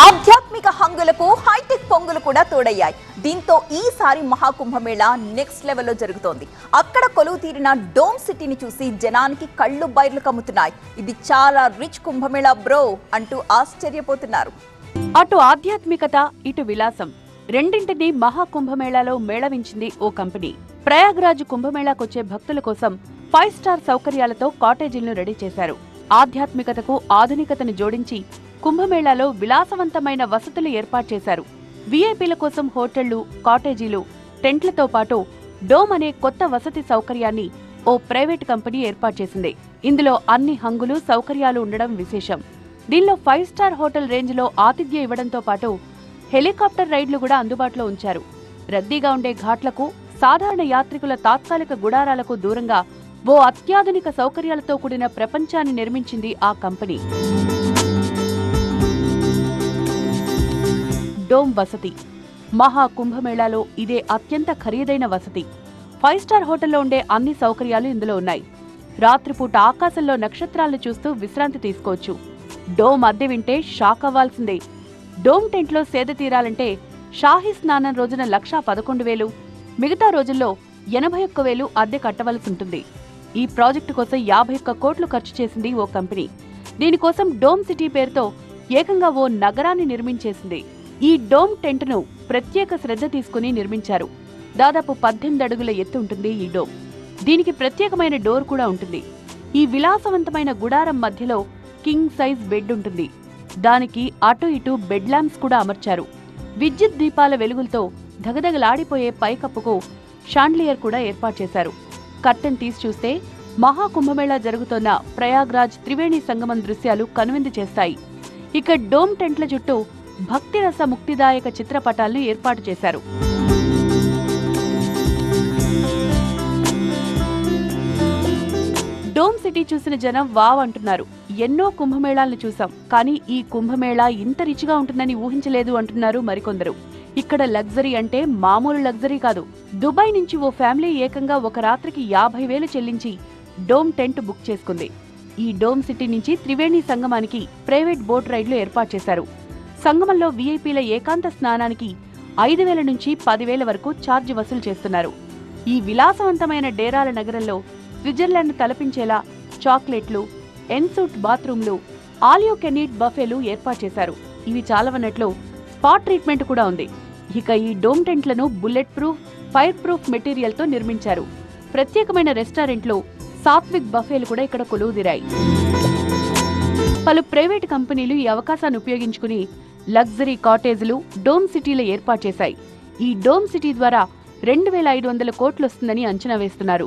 ఆధ్యాత్మిక హంగులకు హైటెక్ పొంగులు కూడా తోడయ్యాయి. దీంతో ఈసారి మహాకుంభమేళా నెక్స్ట్ లెవెల్లో జరుగుతోంది. అక్కడ కొలువు తీరిన డోమ్ సిటీని చూసి జనానికి కళ్ళు బైర్లు కమ్ముతున్నాయి. ఇది చాలా రిచ్ కుంభమేళా బ్రో అంటూ ఆశ్చర్యపోతున్నారు. అటు ఆధ్యాత్మికత, ఇటు విలాసం రెండింటినీ మహాకుంభమేళాలో మేళవించింది ఓ కంపెనీ. ప్రయాగ్రాజ్ కుంభమేళాకొచ్చే భక్తుల కోసం 5 స్టార్ సౌకర్యాలతో కాటేజీలను రెడీ చేశారు. ఆధ్యాత్మికతకు ఆధునికతను జోడించి కుంభమేళాలో విలాసవంతమైన వసతులు ఏర్పాటు చేశారు. వీఐపీల కోసం హోటళ్లు, కాటేజీలు, టెంట్లతో పాటు డోమ్ అనే కొత్త వసతి సౌకర్యాన్ని ఓ ప్రైవేట్ కంపెనీ ఏర్పాటు చేసింది. ఇందులో అన్ని హంగులు, సౌకర్యాలు ఉండడం విశేషం. దీనిలో 5 స్టార్ హోటల్ రేంజ్లో ఆతిథ్యం ఇవ్వడంతో పాటు హెలికాప్టర్ రైడ్లు కూడా అందుబాటులో ఉంచారు. రద్దీగా ఉండే ఘాట్లకు, సాధారణ యాత్రికుల తాత్కాలిక గుడారాలకు దూరంగా ఓ అత్యాధునిక సౌకర్యాలతో కూడిన ప్రపంచాన్ని నిర్మించింది ఆ కంపెనీ. డోమ్ వసతి మహా కుంభమేళాలో ఇదే అత్యంత ఖరీదైన వసతి. 5 స్టార్ హోటల్లో ఉండే అన్ని సౌకర్యాలు ఇందులో ఉన్నాయి. రాత్రిపూట ఆకాశంలో నక్షత్రాలను చూస్తూ విశ్రాంతి తీసుకోవచ్చు. డోమ్ అద్దె వింటే షాక్ అవ్వాల్సిందే. డోమ్ టెంట్లో సేద తీరాలంటే షాహీ స్నానం రోజున 1,11,000, మిగతా రోజుల్లో 81,000 అద్దె కట్టవలసి ఉంటుంది. ఈ ప్రాజెక్టు కోసం 51 కోట్లు ఖర్చు చేసింది ఓ కంపెనీ. దీనికోసం డోమ్ సిటీ పేరుతో ఏకంగా ఓ నగరాన్ని నిర్మించేసింది. ఈ డోమ్ టెంట్ను ప్రత్యేక శ్రద్ధ తీసుకుని నిర్మించారు. దాదాపు 18 అడుగుల ఎత్తు ఉంటుంది ఈ డోమ్. దీనికి ప్రత్యేకమైన డోర్ కూడా ఉంటుంది. ఈ విలాసవంతమైన గుడారం మధ్యలో కింగ్ సైజ్ బెడ్ ఉంటుంది. దానికి అటు ఇటు బెడ్ ల్యాంప్స్ కూడా అమర్చారు. విద్యుత్ దీపాల వెలుగులతో ధగధగలాడిపోయే పైకప్పుకు షాండ్లియర్ కూడా ఏర్పాటు చేశారు. కర్టెన్ తీసి చూస్తే మహాకుంభమేళా జరుగుతోన్న ప్రయాగ్రాజ్ త్రివేణి సంగమం దృశ్యాలు కనువిందు చేస్తాయి. ఇక డోమ్ టెంట్ల చుట్టూ భక్తిరస ముక్తిదాయక చిత్రపటాలను ఏర్పాటు చేశారు. డోమ్ సిటీ చూసిన జనం వావ్ అంటున్నారు. ఎన్నో కుంభమేళాలను చూసాం, కానీ ఈ కుంభమేళా ఇంత రిచ్గా ఉంటుందని ఊహించలేదు అంటున్నారు మరికొందరు. ఇక్కడ లగ్జరీ అంటే మామూలు లగ్జరీ కాదు. దుబాయ్ నుంచి ఓ ఫ్యామిలీ ఏకంగా ఒక రాత్రికి 50,000 చెల్లించి డోమ్ టెంట్ బుక్ చేసుకుంది. ఈ డోమ్ సిటీ నుంచి త్రివేణి సంగమానికి ప్రైవేట్ బోట్ రైడ్లు ఏర్పాటు చేశారు. సంగమంలో వీఐపీల ఏకాంత స్నానానికి 5,000 నుంచి 10,000 వరకు ఛార్జ్ వసూలు చేస్తున్నారు. ఈ విలాసవంతమైన డేరాల నగరంలో స్విట్జర్లాండ్ తలపించేలా చాక్లెట్లు, ఎన్సూట్ బాత్రూంలు, ఆల్ యూ కెన్ ఈట్ బఫేలు ఏర్పాటు చేశారు. ఇవి చాలవన్నట్లు స్పా ట్రీట్మెంట్ కూడా ఉంది. ఇక ఈ డోమ్ టెంట్లను బుల్లెట్ ప్రూఫ్, ఫైర్ ప్రూఫ్ మెటీరియల్తో నిర్మించారు. ప్రత్యేకమైన రెస్టారెంట్లు, సాత్విక్ బఫేలు కూడా ఇక్కడ కొలువుదీరాయి. పలు ప్రైవేటు కంపెనీలు ఈ అవకాశాన్ని ఉపయోగించుకుని లగ్జరీ కాటేజీలు డోమ్ సిటీలో ఏర్పాటు చేశాయి. ఈ డోమ్ సిటీ ద్వారా 2,500 కోట్లు వస్తుందని అంచనా వేస్తున్నారు.